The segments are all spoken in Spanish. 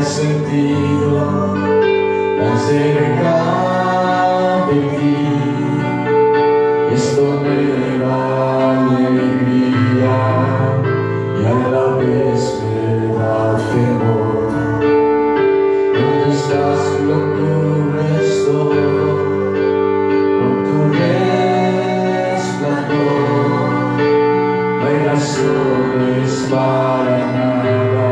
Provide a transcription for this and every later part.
sentido tan cerca de ti. Esto me da alegría y a la vez me da temor. ¿Dónde estás? Lo cubres todo con tu resplandor. No hay razones para nada.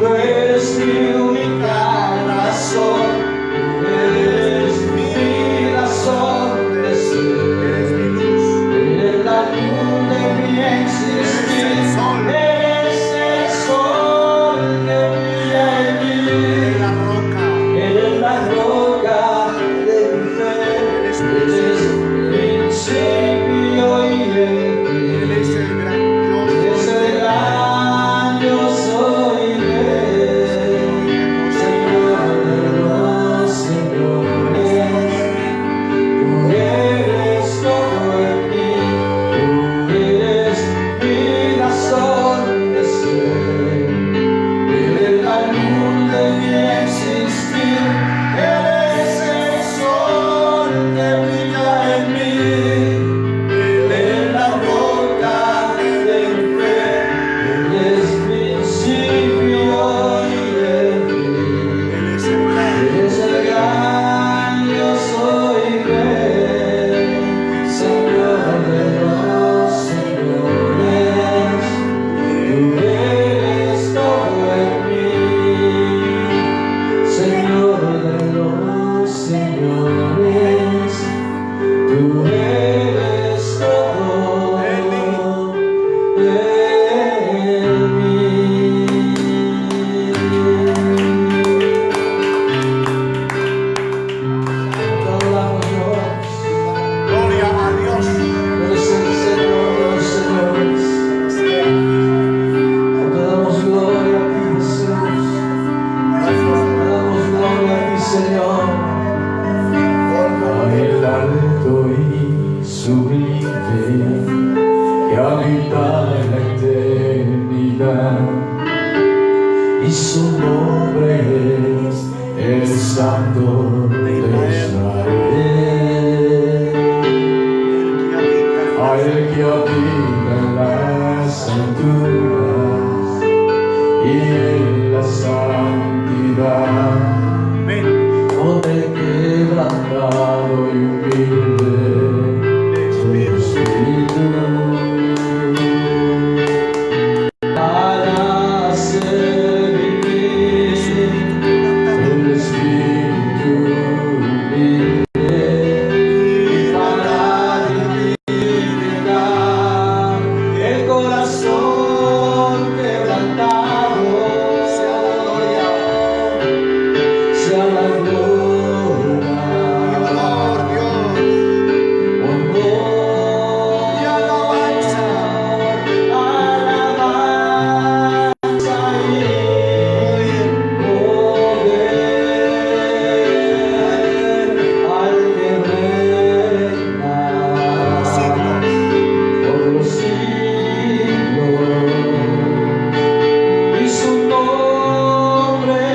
Tú eres mi única razón. Tú eres mi razón de ser. Eres mi luz. Eres la luz de mi existir. Eres el sol que brilla en mí. Eres la roca. Eres la roca de mi fe. Eres el principio y el fin. Eres el gran Dios. Eres el gran yo soy. Señor de los señores, tú eres todo en mí. Tú eres mi razón de ser. Eres la luz de mi existir. Eres el sol que brilla en mí. Eres la roca de mi fe. Eres principio y el fin. Eres el gran yo soy rey. Señor de los señores, tú eres todo en mí. Señor de los señores, tú eres todo en mí. Te adoramos, Dios. Gloria a Dios. Eres el Señor de los señores. Te damos gloria a ti, Jesús. Te damos gloria a ti, Señor. El alto y sublime que habita en la eternidad, y su nombre es el Santo de Israel. A él que habita en las alturas y en la santidad, con el quebrantado y humilde tu espíritu, para hacer vivir el espíritu humilde y para liberar el corazón quebrantado. Sea la gloria, sea la gloria, honor y alabanza, alabanza y poder al que reina por los siglos, y su nombre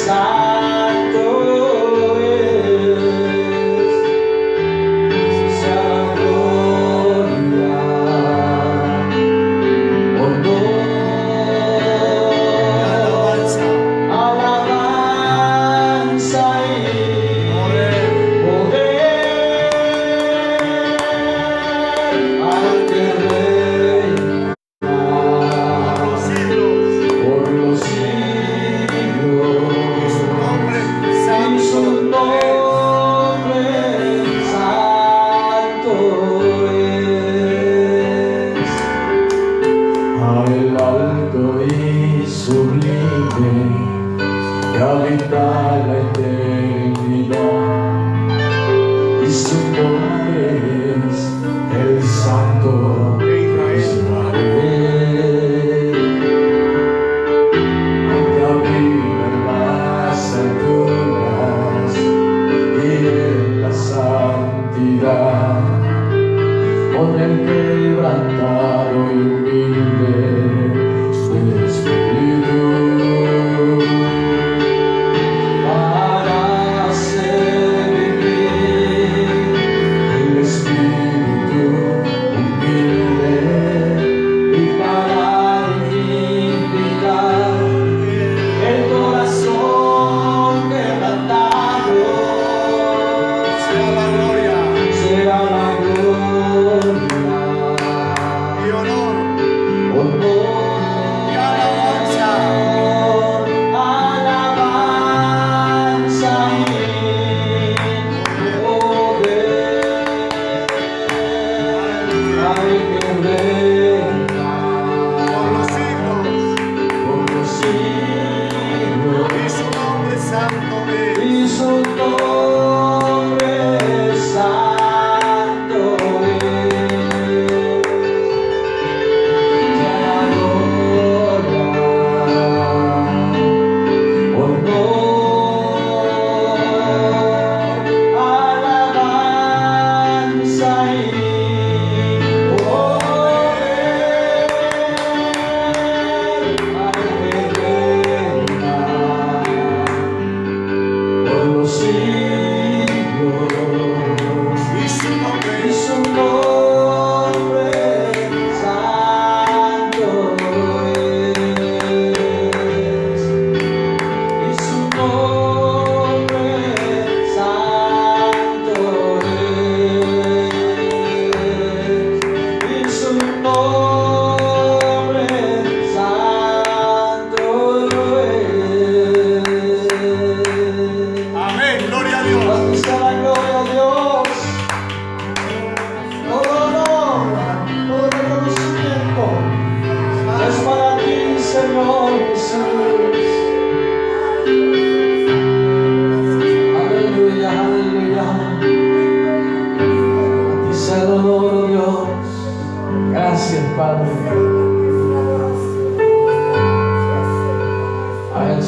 santo es. Sea gloria, honor, alabanza y poder al que reina por los siglos, y su nombre santo es. Al alto y sublime que habita la eternidad, y su nombre es el Santo de Israel. Al que habita en las alturas y en la santidad, con el quebrantado y humilde su espíritu.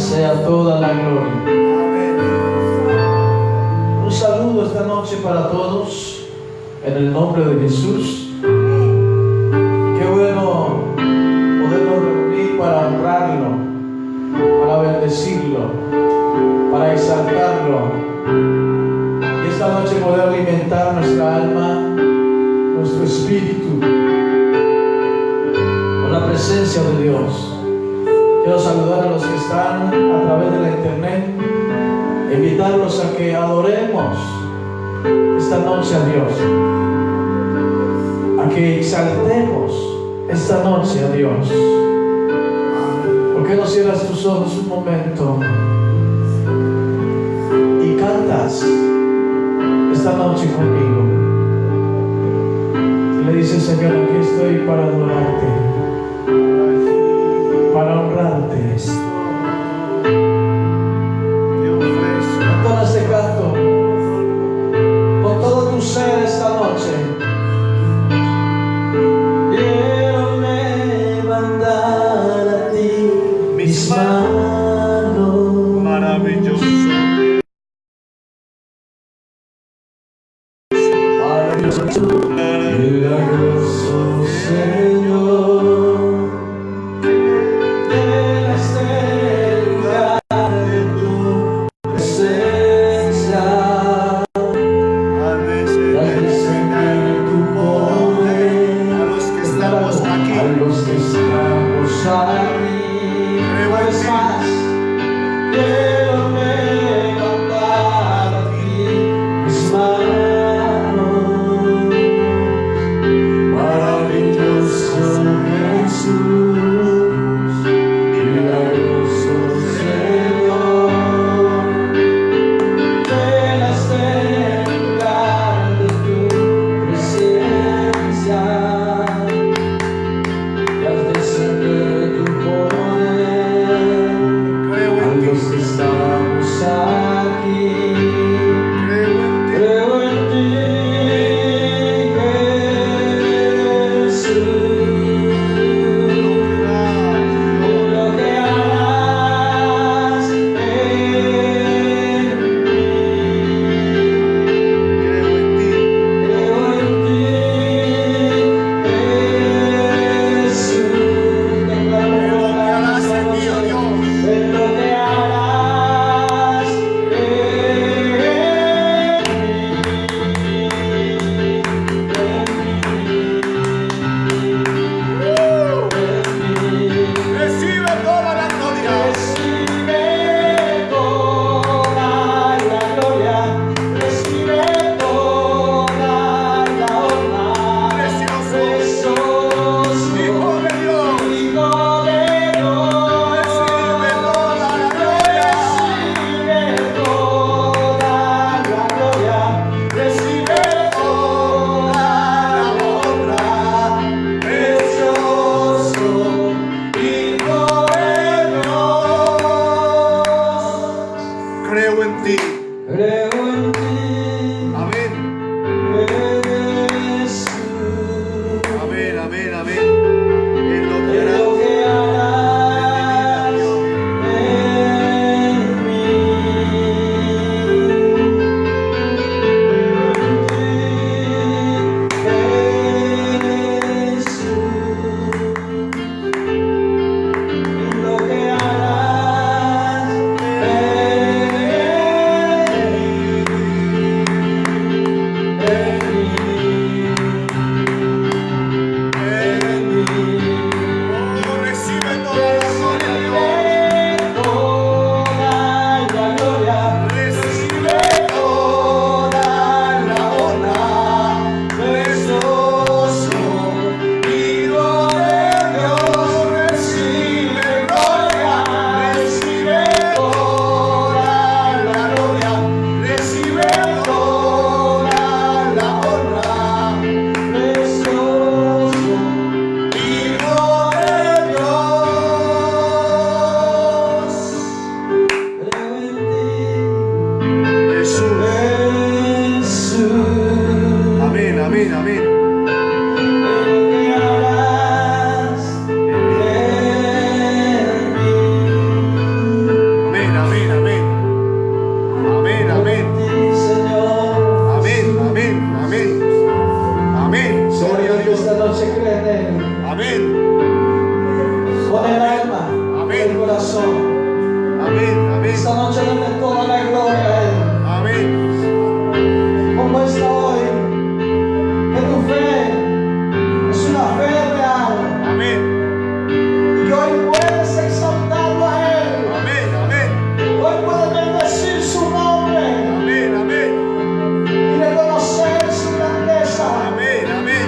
sea toda la gloria. Amén. Un saludo esta noche para todos, en el nombre de Jesús. Qué bueno podernos reunir para honrarlo, para bendecirlo, para exaltarlo. Y esta noche poder alimentar nuestra alma, nuestro espíritu, con la presencia de Dios. Quiero saludar a los que están a través de la internet, invitarlos a que adoremos esta noche a Dios, a que exaltemos esta noche a Dios. ¿Por qué no cierras tus ojos un momento y cantas esta noche conmigo? Y le dices: Señor, aquí estoy para adorarte, para honrarte. Con todo este canto, con todo tu ser esta noche, quiero levantar a ti mis manos. Maravilloso. Milagroso Señor, llenaste el lugar de tu presencia, Amén. hazme sentir tu poder. A los que estamos aquí, A los que estamos aquí, una vez más, corazón. Amén, amén, Esta noche dale toda la gloria a Él. amén. Como está hoy, que tu fe es una fe real. Amén, Y que hoy puedes exaltarlo a Él. amén, amén, Hoy puedes bendecir su nombre amén, amén, y reconocer su grandeza. amén, amén,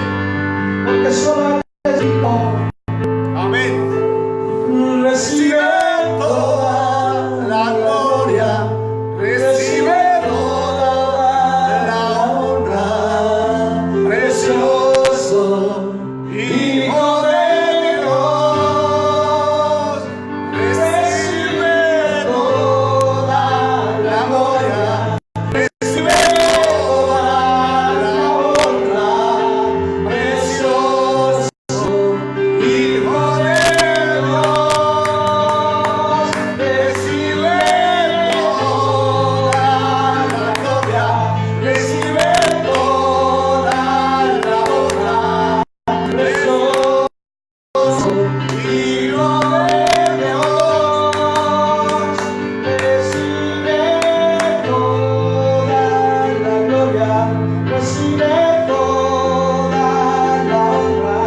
Porque solo Él es digno. amén. Recibe Toda la gloria, recibe toda la honra, precioso Hijo de Dios, recibe toda la gloria, recibe toda la honra, precioso Hijo de Dios, recibe toda la gloria, recibe toda la honra, precioso Hijo de Dios, Recibe toda la gloria, recibe toda la honra,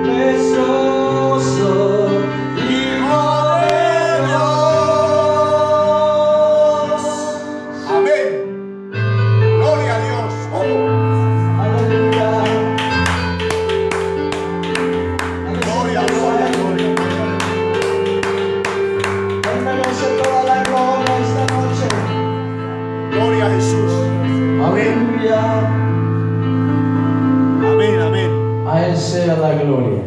precioso Hijo de Dios. Amén. Gloria a Dios. aleluya. Gloria, gloria, gloria. Él merece toda la gloria esta noche. Gloria a Jesús. Aleluya. Amén, amén. A Él sea la gloria.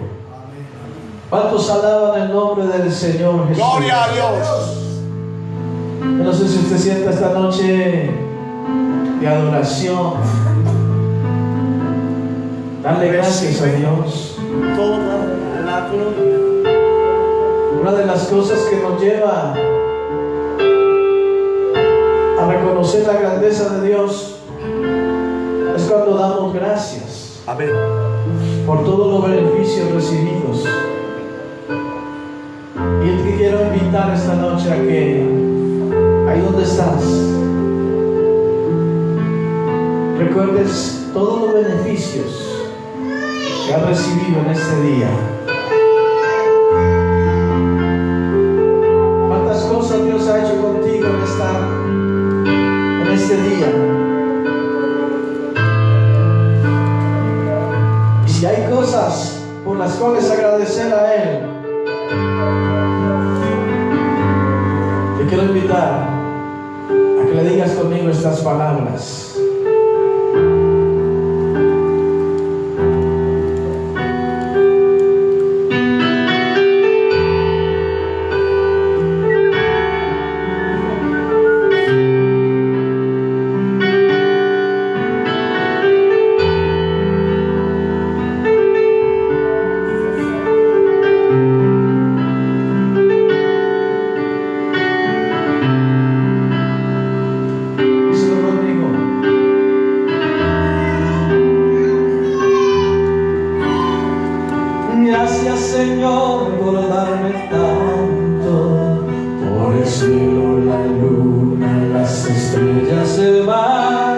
¿Cuántos alaban el nombre del Señor Jesús? Gloria a Dios. Yo no sé si usted sienta esta noche de adoración. Darle gracias a Dios. Toda la gloria. Una de las cosas que nos lleva a reconocer la grandeza de Dios es cuando damos gracias Amén. por todos los beneficios recibidos. Y te quiero invitar esta noche a que ahí donde estás recuerdes todos los beneficios que has recibido en este día. ¿Cuántas cosas Dios ha hecho contigo en este día? Y si hay cosas por las cuales agradecer a Él, te quiero invitar a que le digas conmigo estas palabras. Díselo conmigo. Gracias, Señor, por darme tanto, por el cielo, la luna, las estrellas, el mar,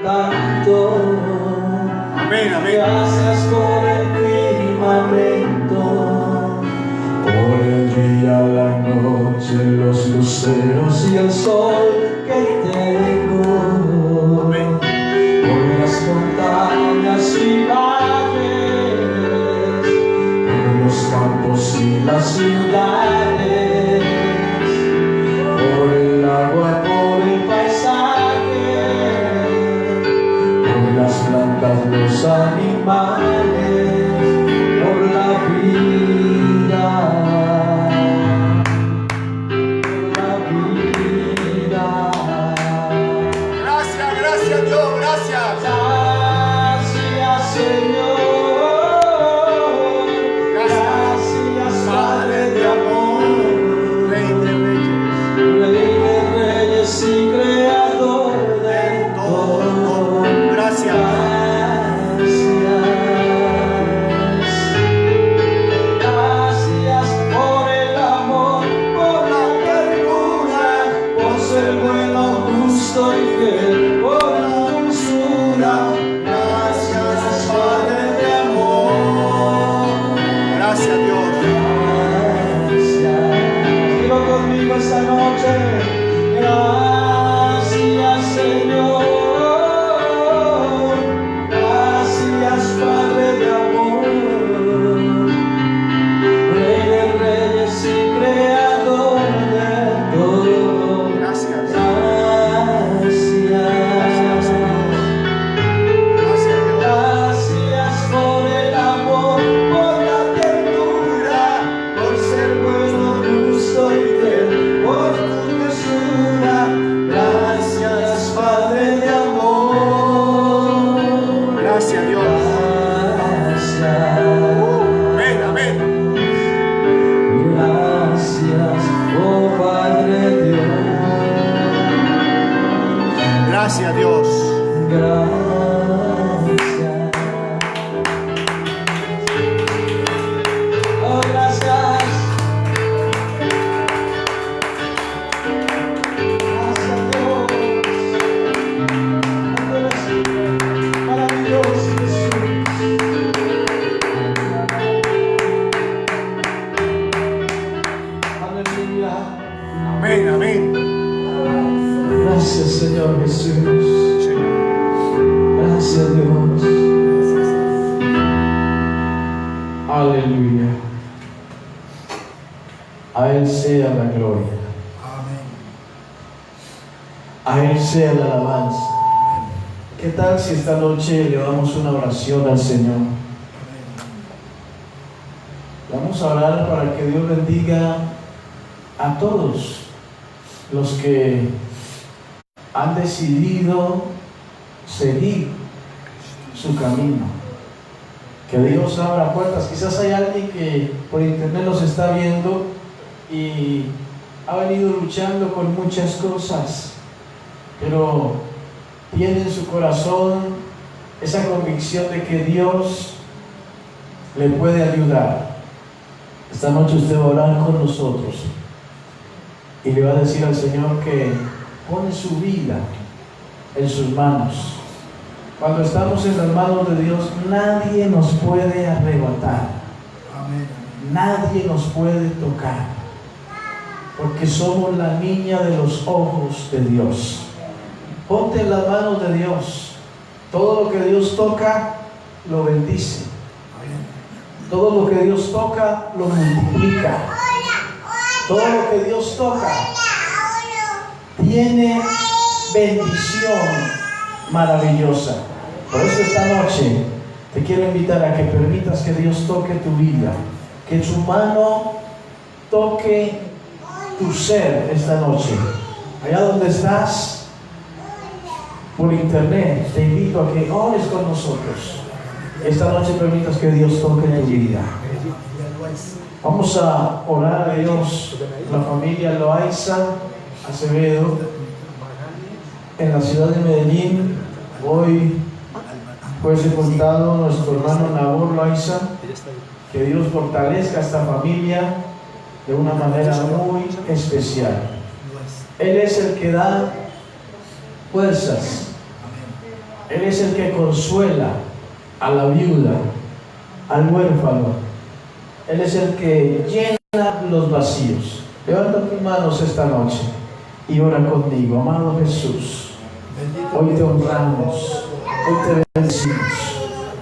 tanto. Amén, amén. Gracias por el firmamento, por el día, la noche, los luceros y el sol que tengo. Amén. Por las montañas y valles, por los campos y las ciudades, por el agua, por el paisaje, por las plantas, los animales, por la vida, por la vida. Gracias, gracias Dios, gracias. Gracias, Señor. Gracias, Padre de amor, Rey de reyes. Rey de reyes y Creador de todo. Gracias. Gracias. contigo esta noche. Gracias, Señor. Gracias, Padre de amor. Rey de reyes y creador de todo. Gracias. Gracias por el amor, por la ternura, por ser bueno, justo y fiel, por tu dulzura. Gracias, Padre de amor. Gracias, Dios. Gracias. Amén, amén. Gracias, oh Padre Dios. Gracias, Dios. Gracias. Oh, gracias. Gracias, Dios. Maravilloso Jesús. Aleluya. Amén, amén. Gracias, Señor Jesús. Señor. Gracias, Dios. Aleluya. A Él sea la gloria. Amén. A Él sea la alabanza. ¿Qué tal si esta noche le damos una oración al Señor? Vamos a orar para que Dios bendiga a todos los que han decidido seguir su camino. Que Dios abra puertas. Quizás hay alguien que por internet los está viendo y ha venido luchando con muchas cosas, pero tiene en su corazón esa convicción de que Dios le puede ayudar. Esta noche usted va a orar con nosotros y le va a decir al Señor que pone su vida en sus manos. Cuando estamos en las manos de Dios, nadie nos puede arrebatar. Amén. Nadie nos puede tocar, porque somos la niña de los ojos de Dios. Ponte en las manos de Dios. Todo lo que Dios toca, lo bendice. Todo lo que Dios toca, lo multiplica. Todo lo que Dios toca, tiene bendición maravillosa. Por eso esta noche te quiero invitar a que permitas que Dios toque tu vida, que su mano toque tu ser esta noche. Allá donde estás, por internet, te invito a que ores con nosotros. Esta noche permitas que Dios toque tu vida. Vamos a orar a Dios. La familia Loaiza Acevedo en la ciudad de Medellín. Hoy fue sepultado nuestro hermano Nabor Loaiza. Que Dios fortalezca a esta familia de una manera muy especial. Él es el que da fuerzas. Él es el que consuela a la viuda, al huérfano. Él es el que llena los vacíos. Levanta tus manos esta noche y ora conmigo. Amado Jesús, hoy te honramos, hoy te bendecimos,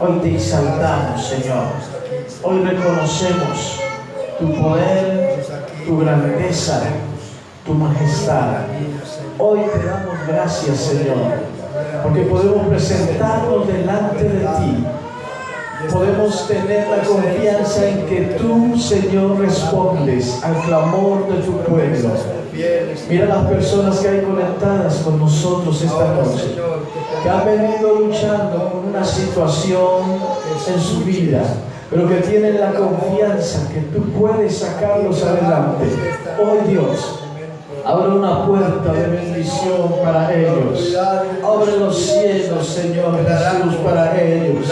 hoy te exaltamos, Señor. Hoy reconocemos tu poder, tu grandeza, tu majestad. Hoy te damos gracias, Señor, porque podemos presentarnos delante de ti. Podemos tener la confianza en que tú, Señor, respondes al clamor de tu pueblo. Mira las personas que hay conectadas con nosotros esta noche, que han venido luchando con una situación en su vida, pero que tienen la confianza que tú puedes sacarlos adelante. Hoy, Dios, abre una puerta de bendición para ellos. Abre los cielos, Señor Jesús, para ellos.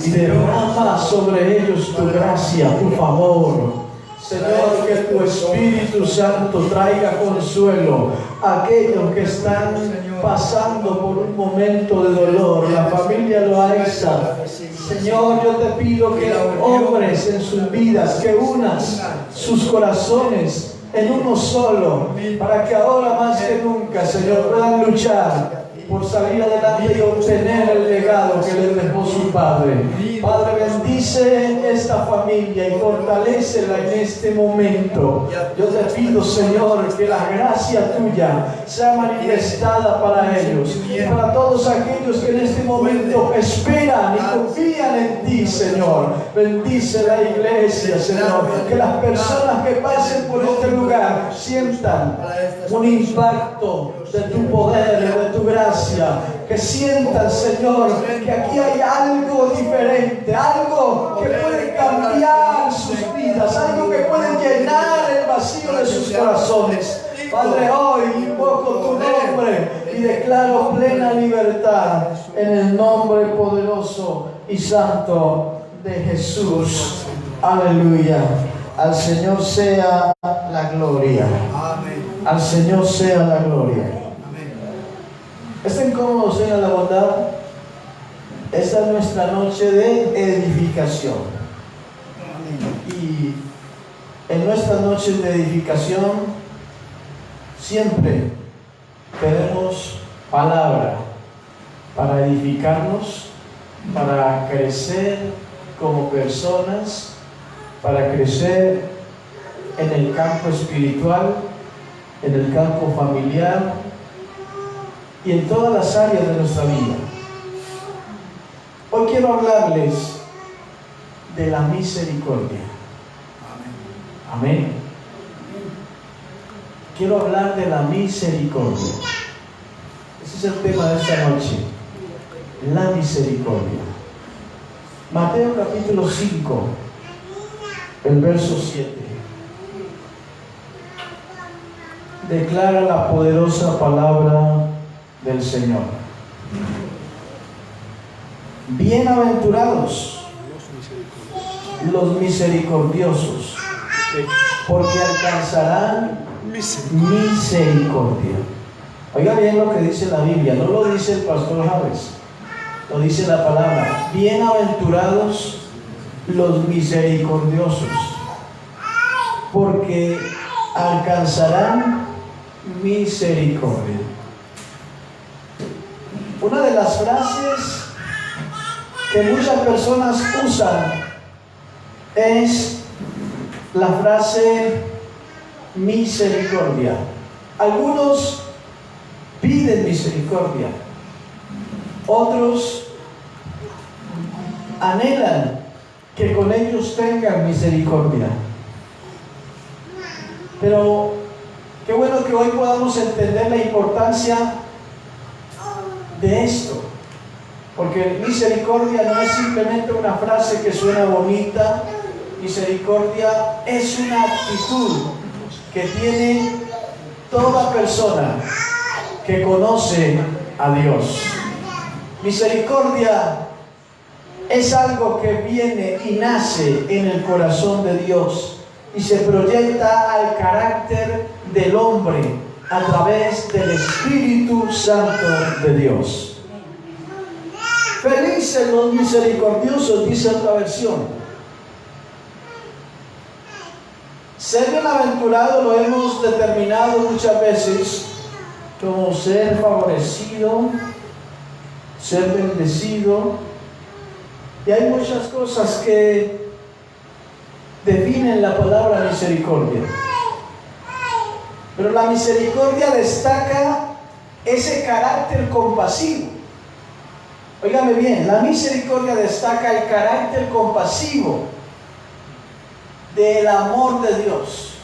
Y derrama sobre ellos tu gracia, tu favor. Señor, que tu Espíritu Santo traiga consuelo a aquellos que están pasando por un momento de dolor. La familia Loaiza. Señor, yo te pido que obres en sus vidas, que unas sus corazones en uno solo, para que ahora más que nunca, Señor, puedan luchar por salir adelante y obtener el legado que les dejó su Padre. Padre, bendice esta familia y fortalécela en este momento. Yo te pido, Señor, que la gracia tuya sea manifestada para ellos y para todos aquellos que en este momento esperan y confían en ti, Señor. Bendice la iglesia, Señor, que las personas que pasen por este lugar sientan un impacto de tu poder, de tu gracia, que sientan, Señor, que aquí hay algo diferente, algo que puede cambiar sus vidas, algo que puede llenar el vacío de sus corazones. Padre, hoy invoco tu nombre y declaro plena libertad en el nombre poderoso y santo de Jesús. Aleluya. Al Señor sea la gloria. Al Señor sea la gloria. ¿Están cómodos en la bondad? Esta es nuestra noche de edificación. Y en nuestras noches de edificación siempre tenemos palabra para edificarnos, para crecer como personas, para crecer en el campo espiritual, en el campo familiar y en todas las áreas de nuestra vida. Hoy quiero hablarles de la misericordia. Amén. Quiero hablar de la misericordia. Ese es el tema de esta noche. La misericordia. Mateo capítulo 5, el verso 7. Declara la poderosa palabra del Señor. Bienaventurados los misericordiosos, porque alcanzarán misericordia. Oiga bien lo que dice la Biblia, no lo dice el pastor Javes, lo dice la palabra. Bienaventurados los misericordiosos, porque alcanzarán misericordia. Una de las frases que muchas personas usan es la frase misericordia. Algunos piden misericordia, otros anhelan que con ellos tengan misericordia. Pero qué bueno que hoy podamos entender la importancia de esto, porque misericordia no es simplemente una frase que suena bonita. Misericordia es una actitud que tiene toda persona que conoce a Dios. Misericordia es algo que viene y nace en el corazón de Dios y se proyecta al carácter del hombre a través del Espíritu Santo de Dios. Felices los misericordiosos, dice otra versión. Ser bienaventurado lo hemos determinado muchas veces como ser favorecido, ser bendecido, y hay muchas cosas que definen la palabra misericordia. Pero la misericordia destaca ese carácter compasivo. Óigame bien, la misericordia destaca el carácter compasivo del amor de Dios.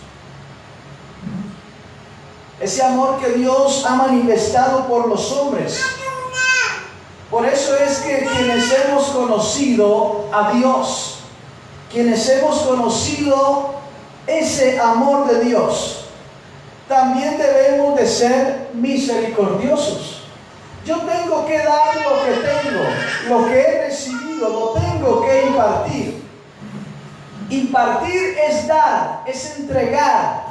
Ese amor que Dios ha manifestado por los hombres. Por eso es que quienes hemos conocido a Dios, quienes hemos conocido ese amor de Dios, también debemos de ser misericordiosos. Yo tengo que dar lo que tengo, lo que he recibido, lo tengo que impartir. Impartir es dar, es entregar.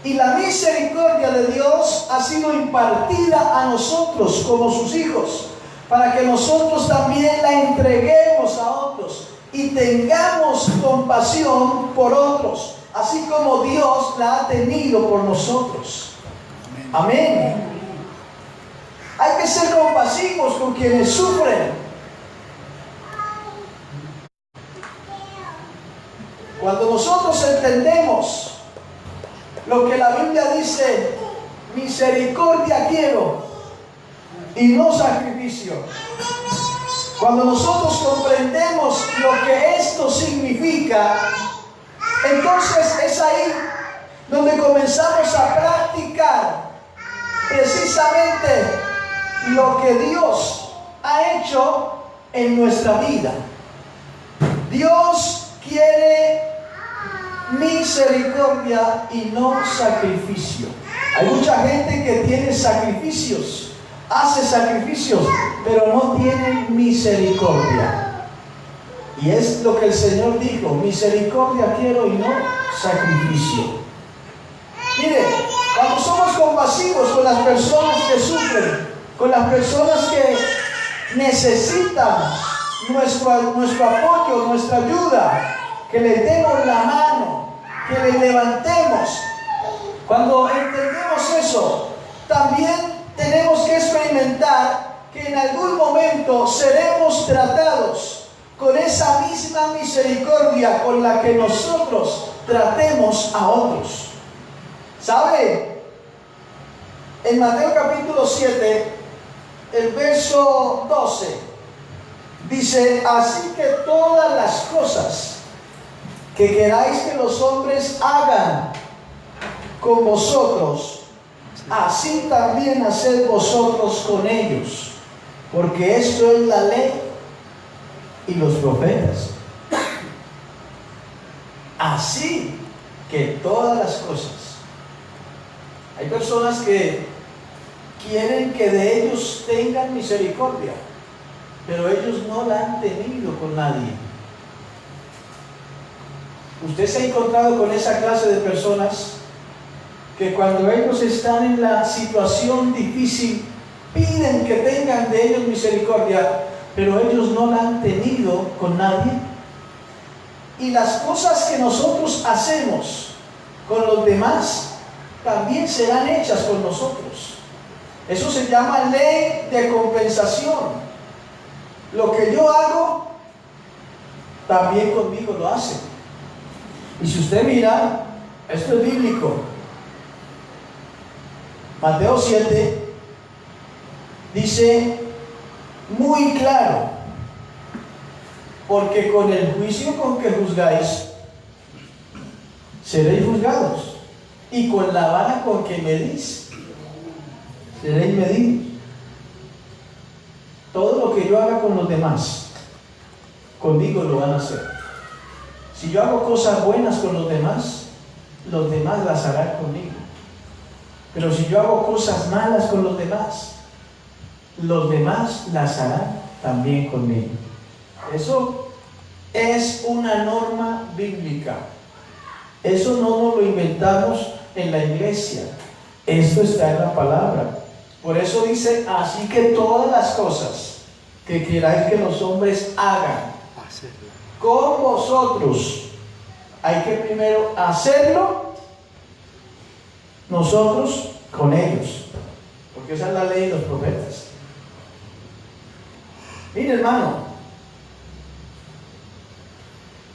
Y la misericordia de Dios ha sido impartida a nosotros como sus hijos, para que nosotros también la entreguemos a otros y tengamos compasión por otros. así como Dios la ha tenido por nosotros. Amén. Hay que ser compasivos con quienes sufren. Cuando nosotros entendemos lo que la Biblia dice, misericordia quiero y no sacrificio. Cuando nosotros comprendemos lo que esto significa, entonces es ahí donde comenzamos a practicar precisamente lo que Dios ha hecho en nuestra vida. Dios quiere misericordia y no sacrificio. Hay mucha gente que tiene sacrificios, hace sacrificios, pero no tiene misericordia. Y es lo que el Señor dijo: misericordia quiero y no sacrificio. Mire, cuando somos compasivos con las personas que sufren, con las personas que necesitan nuestro apoyo, nuestra ayuda, que les demos la mano, que les levantemos. Cuando entendemos eso, también tenemos que experimentar que en algún momento seremos tratados con esa misma misericordia con la que nosotros tratemos a otros. ¿Sabe? En Mateo capítulo 7, el verso 12, dice: así que todas las cosas que queráis que los hombres hagan con vosotros, así también haced vosotros con ellos, porque esto es la ley y los profetas. Así que todas las cosas. Hay personas que quieren que de ellos tengan misericordia, pero ellos no la han tenido con nadie. Usted se ha encontrado con esa clase de personas que cuando ellos están en la situación difícil piden que tengan de ellos misericordia, pero ellos no la han tenido con nadie. Y las cosas que nosotros hacemos con los demás también serán hechas con nosotros. Eso se llama ley de compensación. Lo que yo hago, también conmigo lo hacen. Y si usted mira, esto es bíblico. Mateo 7 dice muy claro: porque con el juicio con que juzgáis, seréis juzgados, y con la vara con que medís, seréis medidos. Todo lo que yo haga con los demás, conmigo lo van a hacer. Si yo hago cosas buenas con los demás las harán conmigo. Pero si yo hago cosas malas con los demás las harán también conmigo. Eso es una norma bíblica. Eso no nos lo inventamos en la iglesia. Esto está en la palabra. Por eso dice: así que todas las cosas que queráis que los hombres hagan con vosotros, hay que primero hacerlo nosotros con ellos, porque esa es la ley de los profetas. Mire, hermano,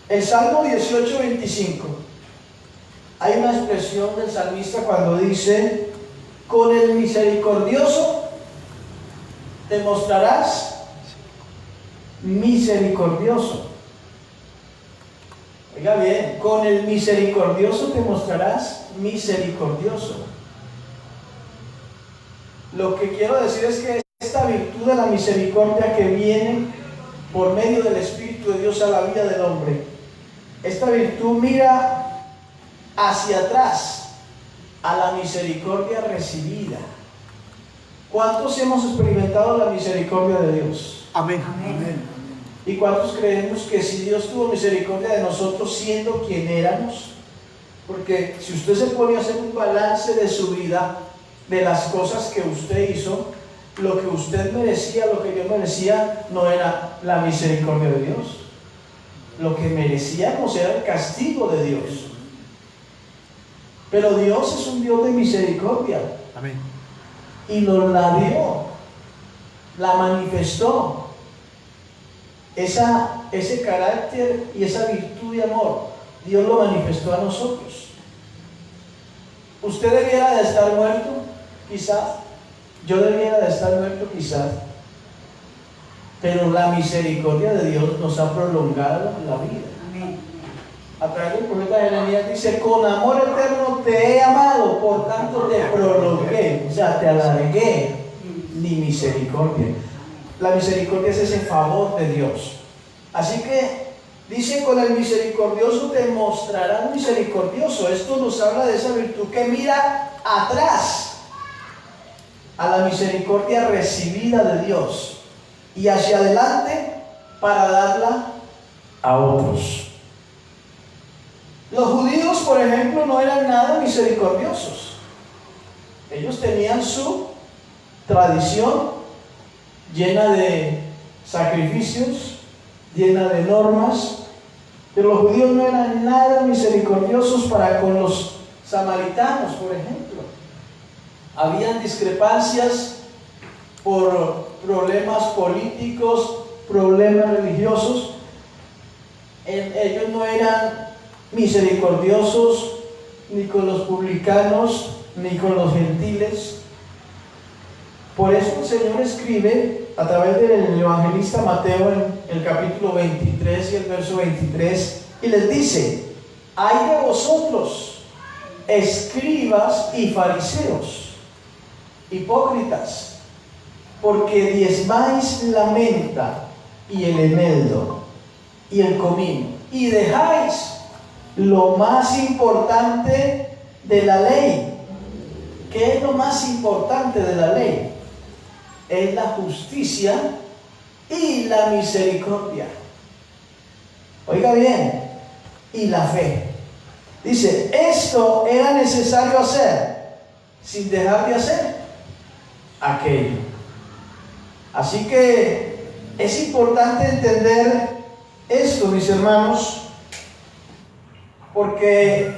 el Salmo 18:25, hay una expresión del salmista cuando dice: con el misericordioso te mostrarás misericordioso. Oiga bien, con el misericordioso te mostrarás misericordioso. Lo que quiero decir es que esta virtud de la misericordia que viene por medio del Espíritu de Dios a la vida del hombre, esta virtud mira hacia atrás a la misericordia recibida. ¿Cuántos hemos experimentado la misericordia de Dios? Amén. Amén. ¿Y cuántos creemos que si Dios tuvo misericordia de nosotros siendo quien éramos? Porque si usted se pone a hacer un balance de su vida, de las cosas que usted hizo, lo que usted merecía, lo que yo merecía, no era la misericordia de Dios. Lo que merecíamos era el castigo de Dios. Pero Dios es un Dios de misericordia. Amén. Y nos la dio, la manifestó. Ese carácter y esa virtud de amor, Dios lo manifestó a nosotros. Usted debiera de estar muerto, quizás. Yo debiera de estar muerto, quizás. Pero la misericordia de Dios nos ha prolongado la vida. Amén. A través del profeta Jeremías dice: con amor eterno te he amado, por tanto te prolongué, o sea, te alargué mi misericordia. La misericordia es ese favor de Dios. Así que dice: con el misericordioso te mostrarán misericordioso. Esto nos habla de esa virtud que mira atrás a la misericordia recibida de Dios y hacia adelante para darla a otros. Los judíos, por ejemplo, no eran nada misericordiosos. Ellos tenían su tradición llena de sacrificios, llena de normas, pero los judíos no eran nada misericordiosos para con los samaritanos, por ejemplo. Habían discrepancias por problemas políticos, problemas religiosos. Ellos no eran misericordiosos ni con los publicanos ni con los gentiles. Por eso el Señor escribe a través del evangelista Mateo en el capítulo 23 y el verso 23 y les dice: ay de vosotros, escribas y fariseos, hipócritas, porque diezmáis la menta y el eneldo y el comino y dejáis lo más importante de la ley. ¿Qué es lo más importante de la ley? Es la justicia y la misericordia. Oiga bien, y la fe. Dice: esto era necesario hacer sin dejar de hacer aquello. Así que es importante entender esto, mis hermanos, porque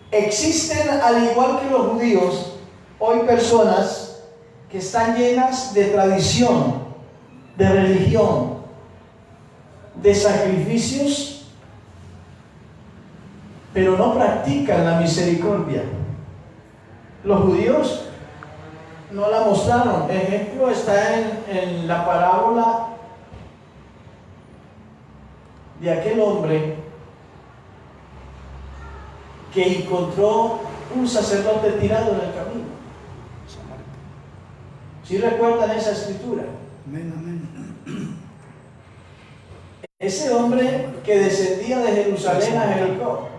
existen, al igual que los judíos, hoy personas que están llenas de tradición, de religión, de sacrificios, pero no practican la misericordia. Los judíos no la mostraron. Ejemplo está en la parábola de aquel hombre que encontró un sacerdote tirado en el camino. ¿Sí recuerdan esa escritura? Amén, amén. Ese hombre que descendía de Jerusalén a Jericó,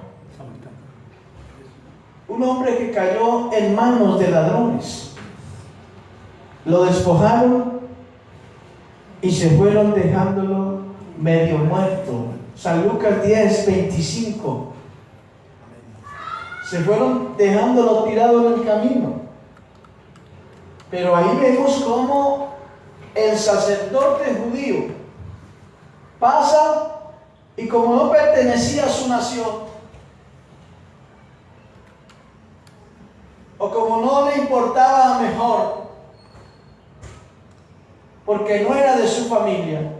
un hombre que cayó en manos de ladrones, lo despojaron y se fueron dejándolo medio muerto. San Lucas 10, 25. Se fueron dejándolo tirado en el camino. Pero ahí vemos cómo el sacerdote judío pasa y como no pertenecía a su nación, o como no le importaba mejor, porque no era de su familia,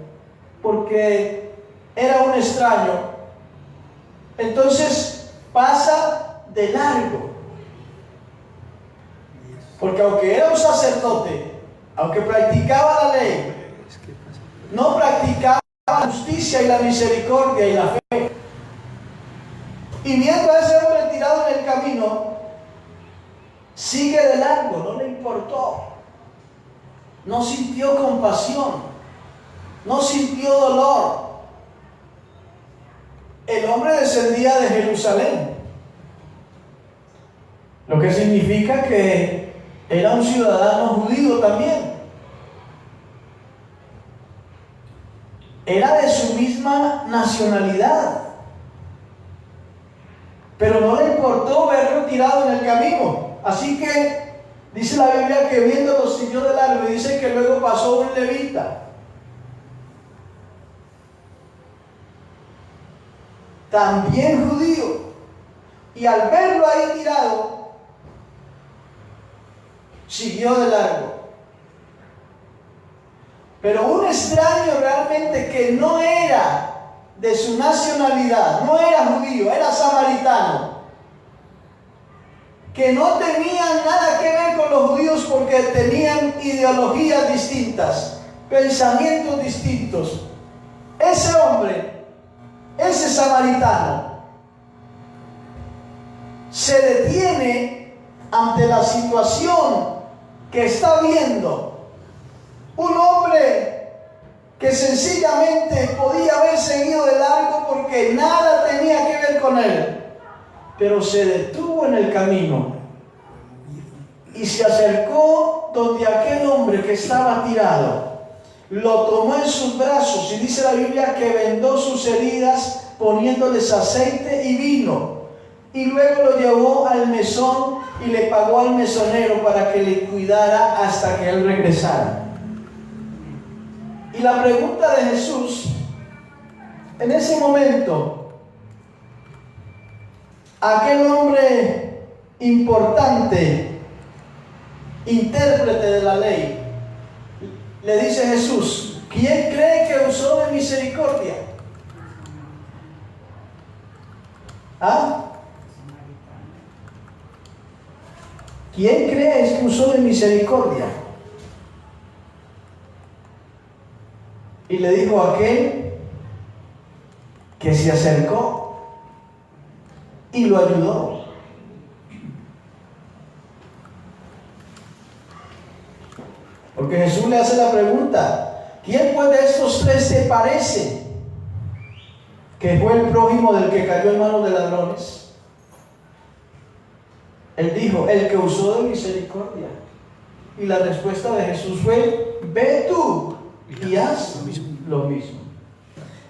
porque era un extraño, entonces pasa de largo. Porque aunque era un sacerdote, aunque practicaba la ley, no practicaba la justicia y la misericordia y la fe. Y viendo a ese hombre tirado en el camino, sigue de largo, no le importó. No sintió compasión, no sintió dolor. El hombre descendía de Jerusalén, lo que significa que era un ciudadano judío también. Era de su misma nacionalidad. Pero no le importó verlo tirado en el camino. Así que dice la Biblia que viéndolo siguió de largo, y dice que luego pasó un levita, también judío, y al verlo ahí tirado, siguió de largo. Pero un extraño realmente que no era de su nacionalidad, no era judío, era samaritano, que no tenían nada que ver con los judíos porque tenían ideologías distintas, pensamientos distintos. Ese hombre, ese samaritano, se detiene ante la situación que está viendo. Un hombre que sencillamente podía haber seguido de largo porque nada tenía que ver con él, pero se detuvo en el camino y se acercó donde aquel hombre que estaba tirado, lo tomó en sus brazos y dice la Biblia que vendó sus heridas poniéndoles aceite y vino, y luego lo llevó al mesón y le pagó al mesonero para que le cuidara hasta que él regresara. Y la pregunta de Jesús en ese momento, aquel hombre importante, intérprete de la ley, le dice Jesús: ¿quién cree que usó de misericordia? ¿Ah? ¿Quién crees que usó de misericordia? Y le dijo aquel que se acercó y lo ayudó. Porque Jesús le hace la pregunta: ¿quién pues de estos tres te parece que fue el prójimo del que cayó en manos de ladrones? Él dijo: el que usó de misericordia. Y la respuesta de Jesús fue: ve tú y haz lo mismo.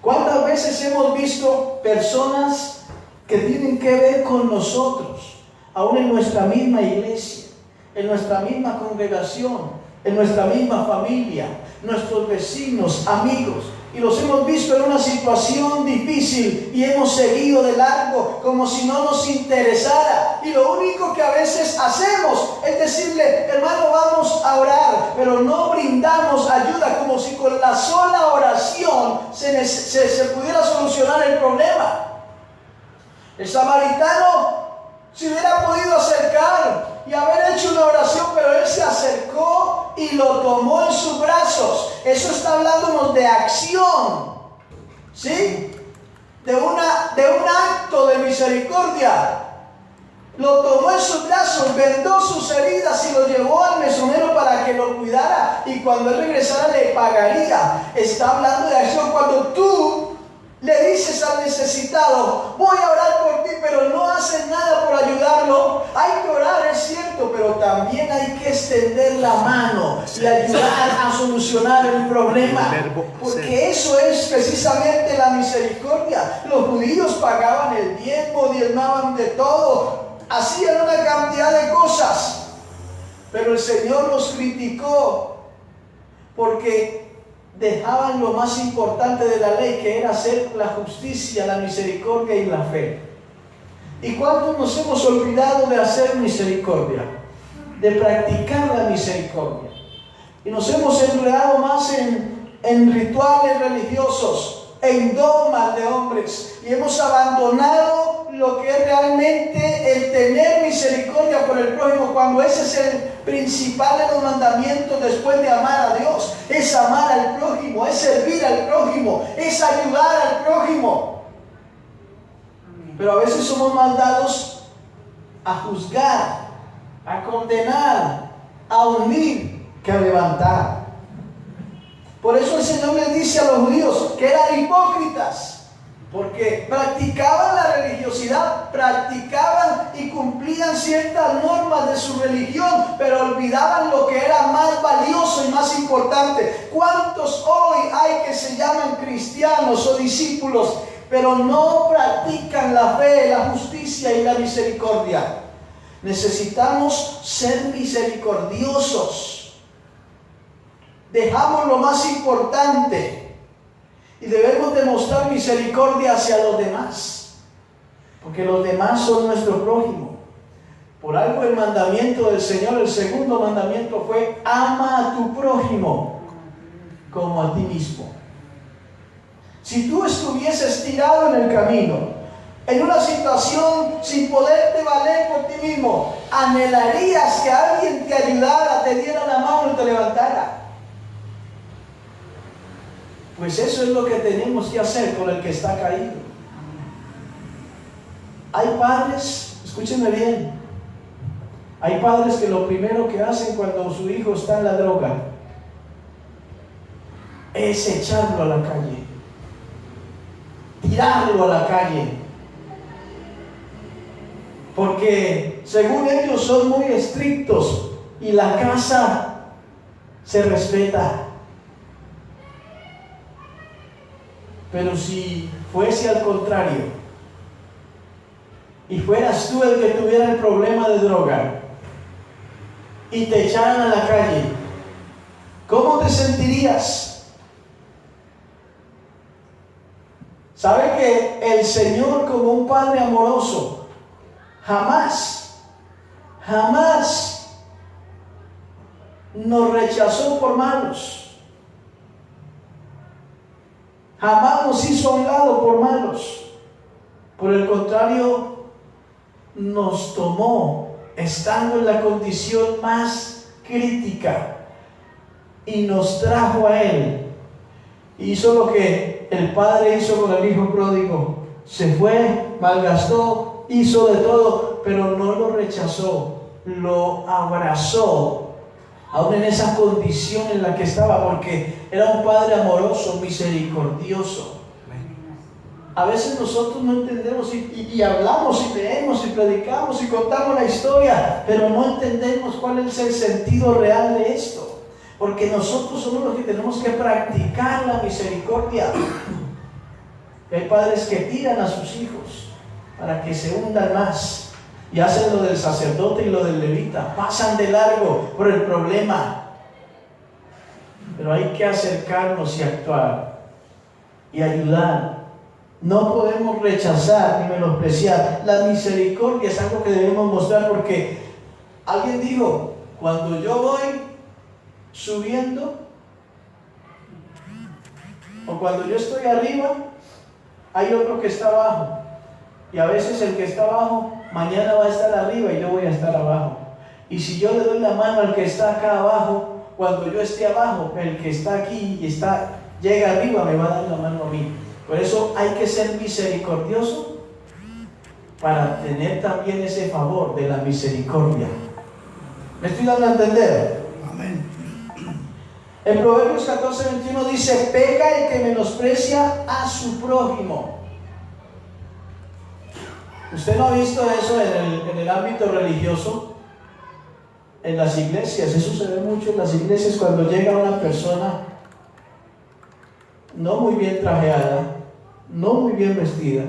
¿Cuántas veces hemos visto personas que tienen que ver con nosotros, aún en nuestra misma iglesia, en nuestra misma congregación, en nuestra misma familia, nuestros vecinos, amigos, y los hemos visto en una situación difícil y hemos seguido de largo como si no nos interesara, y lo único que a veces hacemos es decirle: hermano, vamos a orar, pero no brindamos ayuda, como si con la sola oración se pudiera solucionar el problema. El samaritano se hubiera podido acercar y haber hecho una oración, pero él se acercó y lo tomó en sus brazos. Eso está hablándonos de acción, ¿sí? De un acto de misericordia. Lo tomó en sus brazos, vendó sus heridas y lo llevó al mesonero para que lo cuidara, y cuando él regresara le pagaría. Está hablando de acción. Cuando tú le dices al necesitado: voy a orar por ti, pero no haces nada por ayudarlo, hay que orar, es cierto, pero también hay que extender la mano y ayudar a solucionar el problema, porque eso es precisamente la misericordia. Los judíos pagaban el diezmo, diezmaban de todo, hacían una cantidad de cosas, pero el Señor los criticó porque dejaban lo más importante de la ley, que era hacer la justicia, la misericordia y la fe. ¿Y cuántos nos hemos olvidado de hacer misericordia, de practicar la misericordia? Y nos hemos enredado más en rituales religiosos, en dogmas de hombres, y hemos abandonado lo que es realmente el tener misericordia por el prójimo, cuando ese es el principal de los mandamientos después de amar a Dios. Es amar al prójimo, es servir al prójimo, es ayudar al prójimo. Pero a veces somos más dados a juzgar, a condenar, a hundir, que a levantar. Por eso el Señor les dice a los judíos que eran hipócritas, porque practicaban la religiosidad, practicaban y cumplían ciertas normas de su religión, pero olvidaban lo que era más valioso y más importante. ¿Cuántos hoy hay que se llaman cristianos o discípulos, pero no practican la fe, la justicia y la misericordia? Necesitamos ser misericordiosos. Dejamos lo más importante y debemos demostrar misericordia hacia los demás. porque los demás son nuestro prójimo. Por algo el mandamiento del Señor, el segundo mandamiento fue: ama a tu prójimo como a ti mismo. Si tú estuvieses tirado en el camino, en una situación sin poderte valer por ti mismo, anhelarías que alguien te ayudara, te diera la mano y te levantara. Pues eso es lo que tenemos que hacer con el que está caído. Hay padres, escúchenme bien, hay padres que lo primero que hacen cuando su hijo está en la droga es echarlo a la calle, tirarlo a la calle, porque según ellos son muy estrictos y la casa se respeta. Pero si fuese al contrario y fueras tú el que tuviera el problema de droga y te echaran a la calle, ¿cómo te sentirías? ¿Sabe que el Señor, como un Padre amoroso, jamás nos rechazó por malos? Jamás nos hizo a un lado por malos. Por el contrario, nos tomó estando en la condición más crítica y nos trajo a Él. Hizo lo que el padre hizo con el hijo pródigo: se fue, malgastó, hizo de todo, pero no lo rechazó, lo abrazó, aún en esa condición en la que estaba, porque era un Padre amoroso, misericordioso. A veces nosotros no entendemos y hablamos y leemos y predicamos y contamos la historia, pero no entendemos cuál es el sentido real de esto, porque nosotros somos los que tenemos que practicar la misericordia. Hay padres que tiran a sus hijos para que se hundan más y hacen lo del sacerdote y lo del levita, pasan de largo por el problema. Pero hay que acercarnos y actuar y ayudar. No podemos rechazar ni menospreciar. La misericordia es algo que debemos mostrar, porque alguien dijo: cuando yo voy subiendo o cuando yo estoy arriba, hay otro que está abajo, y a veces el que está abajo mañana va a estar arriba y yo voy a estar abajo. Y si yo le doy la mano al que está acá abajo, cuando yo esté abajo, el que está aquí y llega arriba me va a dar la mano a mí. Por eso hay que ser misericordioso para tener también ese favor de la misericordia. ¿Me estoy dando a entender? Amén. En Proverbios 14:21 dice: peca el que menosprecia a su prójimo. ¿Usted no ha visto eso en el ámbito religioso? En las iglesias, eso se ve mucho en las iglesias, cuando llega una persona no muy bien trajeada, no muy bien vestida,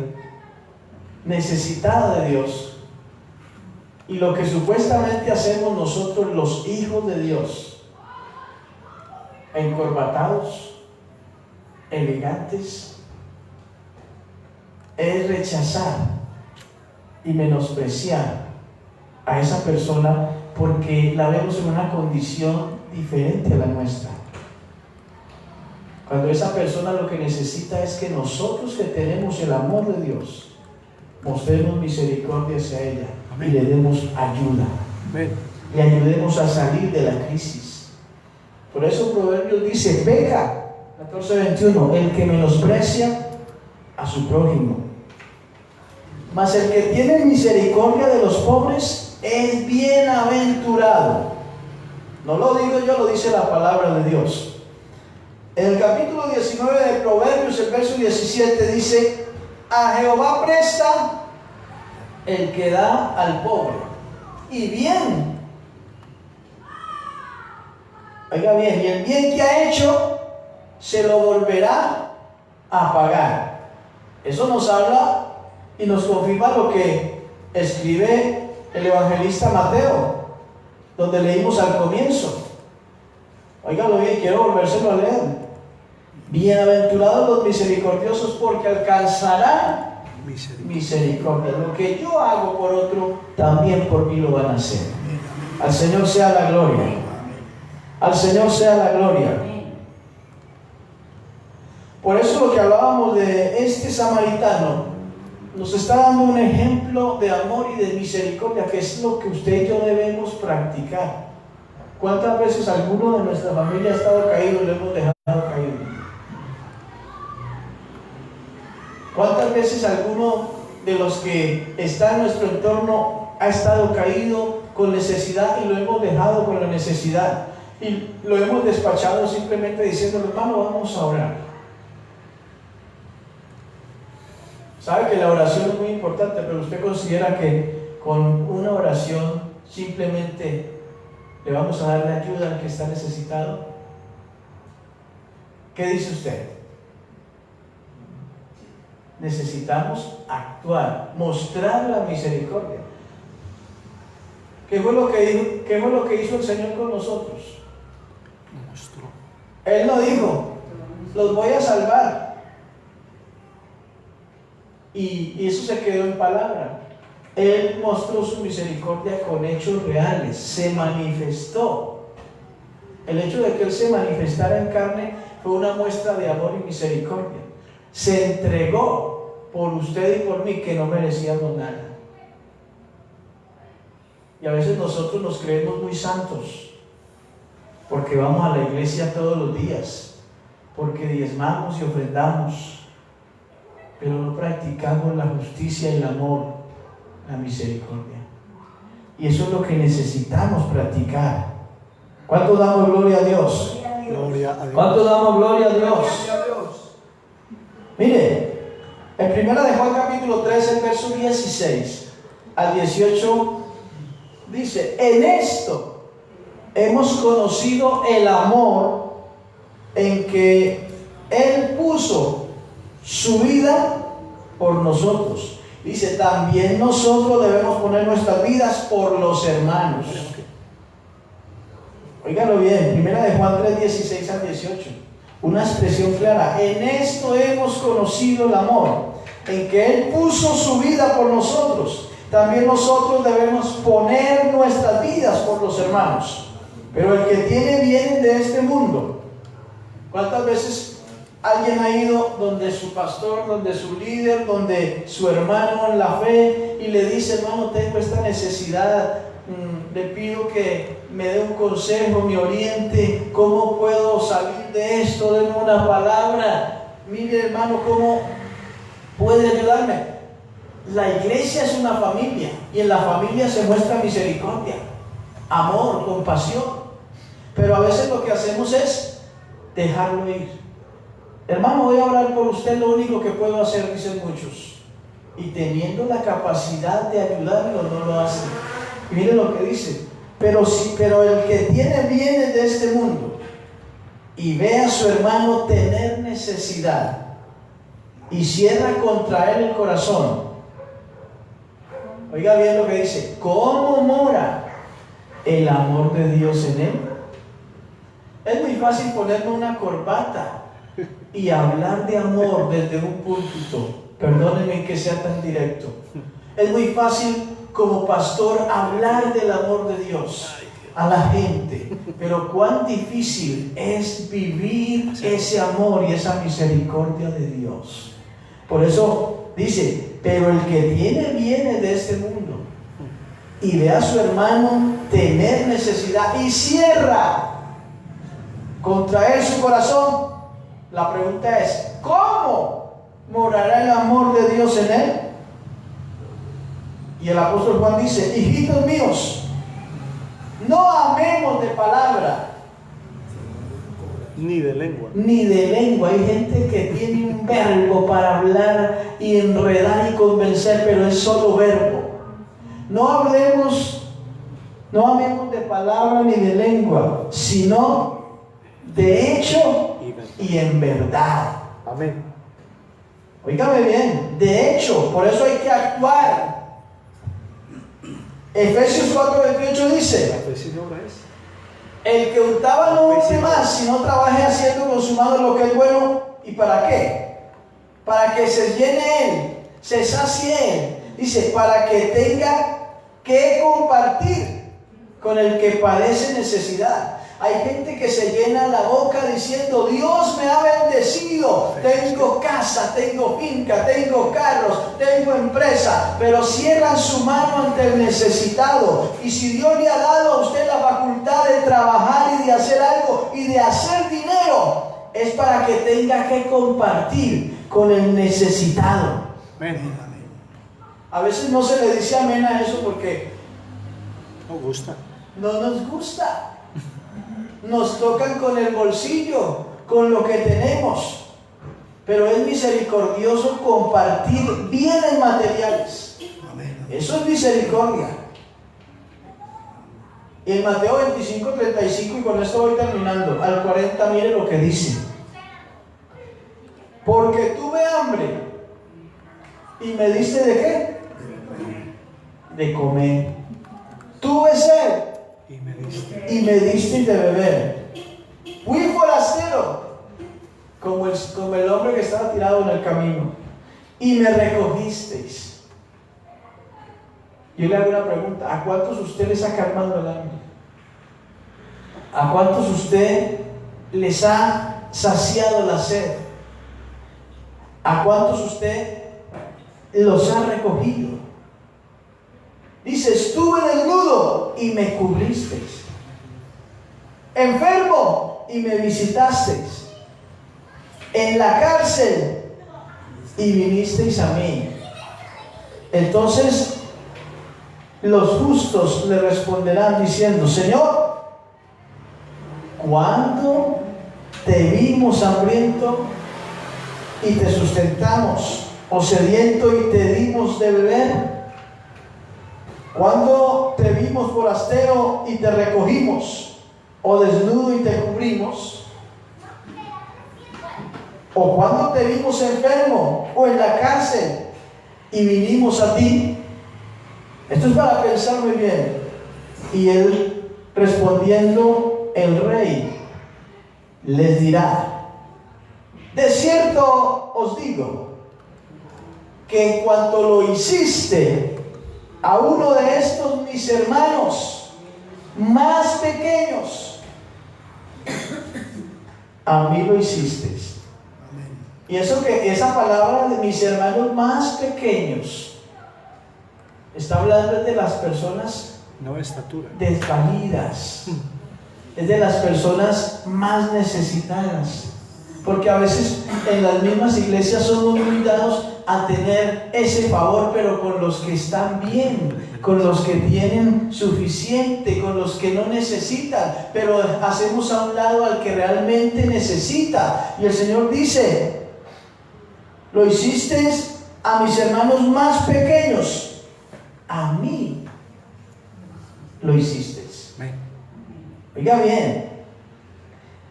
necesitada de Dios, y lo que supuestamente hacemos nosotros, los hijos de Dios, encorbatados, elegantes, es rechazar y menospreciar a esa persona, porque la vemos en una condición diferente a la nuestra. Cuando esa persona lo que necesita es que nosotros, que tenemos el amor de Dios, mostremos misericordia hacia ella. Amén. Y le demos ayuda. Amén. Le ayudemos a salir de la crisis. Por eso Proverbios dice: peca, 14:21, el que menosprecia a su prójimo. Mas el que tiene misericordia de los pobres es bienaventurado. No lo digo yo, lo dice la palabra de Dios. En el capítulo 19 de Proverbios, el verso 17 dice: a Jehová presta el que da al pobre, y bien, oiga bien, y el bien que ha hecho se lo volverá a pagar. Eso nos habla y nos confirma lo que escribe el evangelista Mateo, donde leímos al comienzo. Óigalo bien, quiero volvérselo a leer. Bienaventurados los misericordiosos, porque alcanzarán misericordia. Lo que yo hago por otro, también por mí lo van a hacer. Al Señor sea la gloria. Al Señor sea la gloria. Por eso lo que hablábamos de este samaritano nos está dando un ejemplo de amor y de misericordia, que es lo que usted y yo debemos practicar. ¿Cuántas veces alguno de nuestra familia ha estado caído y lo hemos dejado caído? ¿Cuántas veces alguno de los que está en nuestro entorno ha estado caído con necesidad y lo hemos dejado con la necesidad? Y lo hemos despachado simplemente diciendo, hermano, vamos a orar. Sabe que la oración es muy importante, pero usted considera que con una oración simplemente le vamos a dar la ayuda al que está necesitado. ¿Qué dice usted? Necesitamos actuar, mostrar la misericordia. ¿Qué fue lo que hizo el Señor con nosotros? Él no dijo, los voy a salvar. Y eso se quedó en palabra. Él mostró su misericordia con hechos reales, se manifestó. El hecho de que Él se manifestara en carne fue una muestra de amor y misericordia. Se entregó por usted y por mí, que no merecíamos nada. Y a veces nosotros nos creemos muy santos, porque vamos a la iglesia todos los días, porque diezmamos y ofrendamos, pero no practicamos la justicia, el amor, la misericordia. Y eso es lo que necesitamos practicar. ¿Cuánto damos gloria a Dios? Gloria a Dios. ¿Cuánto damos gloria a Dios? Mire, en 1 de Juan capítulo 3, el verso 16 al 18, dice, en esto hemos conocido el amor en que Él puso su vida por nosotros. Dice, también nosotros debemos poner nuestras vidas por los hermanos. Óigalo bien, 1 de Juan 3, 16 al 18. Una expresión clara. En esto hemos conocido el amor, en que Él puso su vida por nosotros. También nosotros debemos poner nuestras vidas por los hermanos. Pero el que tiene bienes de este mundo, ¿cuántas veces alguien ha ido donde su pastor, donde su líder, donde su hermano en la fe y le dice, hermano, tengo esta necesidad, le pido que me dé un consejo, me oriente, cómo puedo salir de esto, denme una palabra, mire hermano, cómo puede ayudarme? La iglesia es una familia y en la familia se muestra misericordia, amor, compasión, pero a veces lo que hacemos es dejarlo ir. Hermano, voy a orar por usted, lo único que puedo hacer, dicen muchos, y teniendo la capacidad de ayudarlo no lo hacen. Y mire lo que dice, pero el que tiene bienes de este mundo y ve a su hermano tener necesidad y cierra contra él el corazón, oiga bien lo que dice, ¿cómo mora el amor de Dios en él? Es muy fácil ponerme una corbata y hablar de amor desde un púlpito, perdónenme que sea tan directo. Es muy fácil como pastor hablar del amor de Dios a la gente, pero cuán difícil es vivir ese amor y esa misericordia de Dios. Por eso dice, pero el que tiene bienes de este mundo y ve a su hermano tener necesidad y cierra contra él su corazón, la pregunta es, ¿cómo morará el amor de Dios en él? Y el apóstol Juan dice, hijitos míos, no amemos de palabra, ni de lengua. Ni de lengua. Hay gente que tiene un verbo para hablar y enredar y convencer, pero es solo verbo. No amemos de palabra ni de lengua, sino de hecho y en verdad. Amén. Oígame bien, de hecho, por eso hay que actuar. Efesios 4:28 dice, La fe sin obra es. el que hurtaba no hurte más, sino trabaje haciendo con su mano lo que es bueno. ¿Y para qué? Para que se llene él, se sacie. Dice, para que tenga que compartir con el que padece necesidad. Hay gente que se llena la boca diciendo, Dios me ha bendecido, tengo casa, tengo finca, tengo carros, tengo empresa, pero cierran su mano ante el necesitado. Y si Dios le ha dado a usted la facultad de trabajar y de hacer algo y de hacer dinero, es para que tenga que compartir con el necesitado. Amén. A veces no se le dice amén a eso porque No gusta. no nos gusta. Nos tocan con el bolsillo, con lo que tenemos. Pero es misericordioso compartir bienes materiales. Eso es misericordia. Y en Mateo 25:35, y con esto voy terminando, al 40, mire lo que dice. Porque tuve hambre y me diste ¿de qué? De comer. Tuve sed y me diste de beber. Fui forastero, como el hombre que estaba tirado en el camino, y me recogisteis. Yo le hago una pregunta: ¿a cuántos usted les ha calmado el hambre? ¿A cuántos usted les ha saciado la sed? ¿A cuántos usted los ha recogido? Dice, estuve desnudo y me cubristeis, enfermo y me visitasteis, en la cárcel y vinisteis a mí. Entonces los justos le responderán diciendo, Señor, ¿cuándo te vimos hambriento y te sustentamos, o sediento y te dimos de beber? ¿Cuándo te vimos forastero y te recogimos, o desnudo y te cubrimos? ¿O cuándo te vimos enfermo o en la cárcel y vinimos a ti? Esto es para pensar muy bien. Y él respondiendo, el rey les dirá, de cierto os digo, que en cuanto lo hiciste a uno de estos mis hermanos más pequeños, a mí lo hicisteis. Y eso que esa palabra de mis hermanos más pequeños está hablando de las personas No estatura. desvalidas, es de las personas más necesitadas, porque a veces en las mismas iglesias somos muy dados a tener ese favor, pero con los que están bien, con los que tienen suficiente, con los que no necesitan, pero hacemos a un lado al que realmente necesita. Y el Señor dice, lo hicisteis a mis hermanos más pequeños, a mí lo hicisteis. Oiga bien,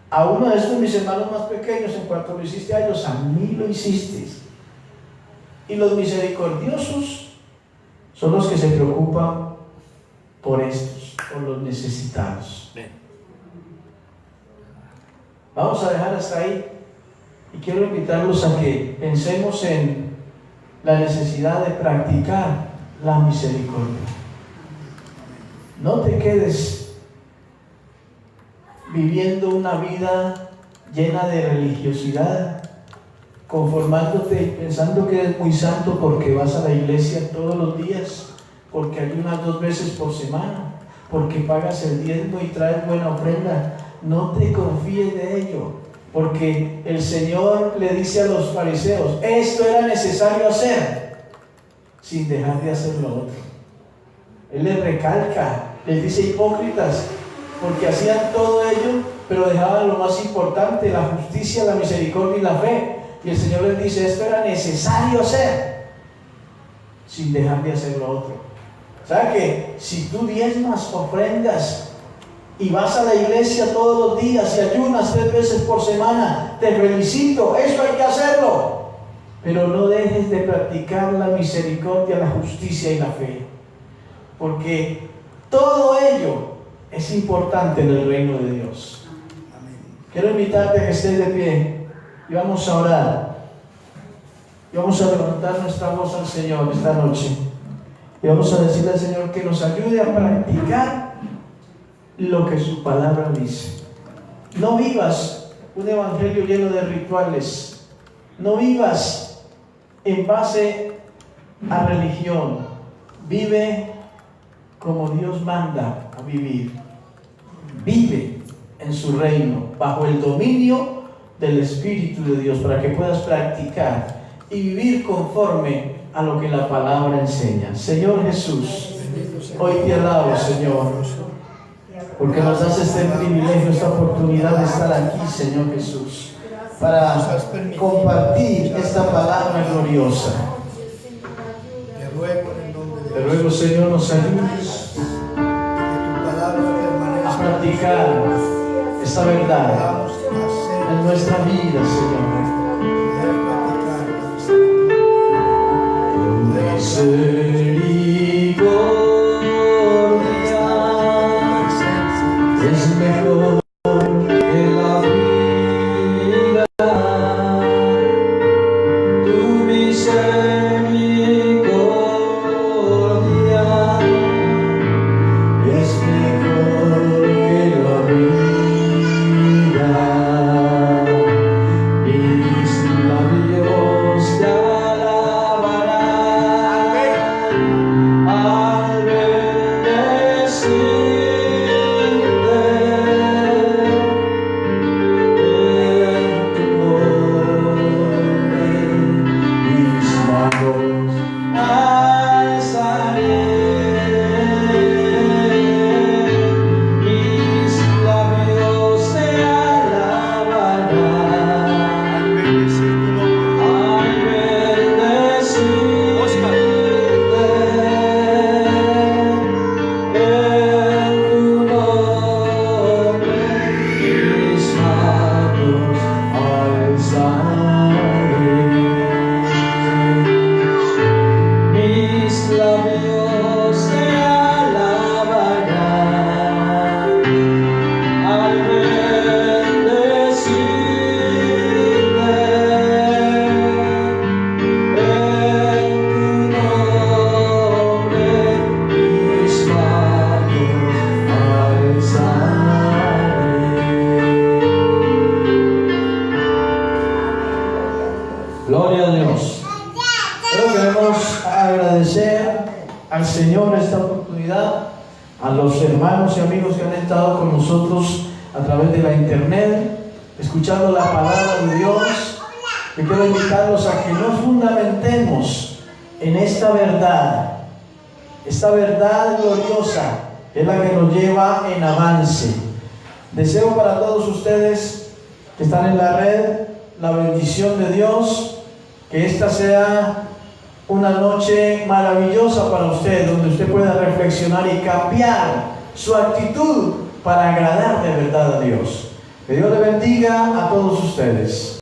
a uno de estos mis hermanos más pequeños, en cuanto lo hiciste a ellos, a mí lo hicisteis. Y los misericordiosos son los que se preocupan por estos, por los necesitados. Vamos a dejar hasta ahí. Y quiero invitarlos a que pensemos en la necesidad de practicar la misericordia. No te quedes viviendo una vida llena de religiosidad, conformándote y pensando que eres muy santo porque vas a la iglesia todos los días, porque ayunas 2 veces por semana, porque pagas el diezmo y traes buena ofrenda. No te confíes de ello, porque el Señor le dice a los fariseos, esto era necesario hacer, sin dejar de hacer lo otro. Él les recalca, les dice, hipócritas, porque hacían todo ello, pero dejaban lo más importante, la justicia, la misericordia y la fe. Y el Señor les dice, esto era necesario hacer, sin dejar de hacer lo otro. ¿Sabe que si tú diezmas, ofrendas y vas a la iglesia todos los días y ayunas 3 veces por semana, te felicito, eso hay que hacerlo, pero no dejes de practicar la misericordia, la justicia y la fe, porque todo ello es importante en el reino de Dios. Quiero invitarte a que estés de pie y vamos a orar. Y vamos a levantar nuestra voz al Señor esta noche. Y vamos a decirle al Señor que nos ayude a practicar lo que su palabra dice. No vivas un evangelio lleno de rituales. No vivas en base a religión. Vive como Dios manda a vivir. Vive en su reino, bajo el dominio del Espíritu de Dios, para que puedas practicar y vivir conforme a lo que la palabra enseña. Señor Jesús, hoy te alabo, Señor, porque nos das este privilegio, esta oportunidad de estar aquí, Señor Jesús, para compartir esta palabra gloriosa. Te ruego, Señor, nos ayudes a practicar esta verdad en nuestra vida, Señor. Misericordia es mejor que la vida. Tu misericordia es mejor que la vida. Mis labios te alabarán al bendecirte en tu nombre. Mis manos alzaré, mis labios te alabarán al bendecirte en tu nombre. Mis manos alzaré, mis labios te alabarán al bendecirte en tu nombre. Mis manos alzaré. Gloria a Dios. Pero queremos agradecer al Señor esta oportunidad, a los hermanos y amigos que han estado con nosotros a través de la internet, escuchando la palabra de Dios. Yo quiero invitarlos a que nos fundamentemos en esta verdad gloriosa, que es la que nos lleva en avance. Deseo para todos ustedes que están en la red la bendición de Dios, que esta sea una noche maravillosa para usted, donde usted pueda reflexionar y cambiar su actitud para agradar de verdad a Dios. Que Dios le bendiga a todos ustedes.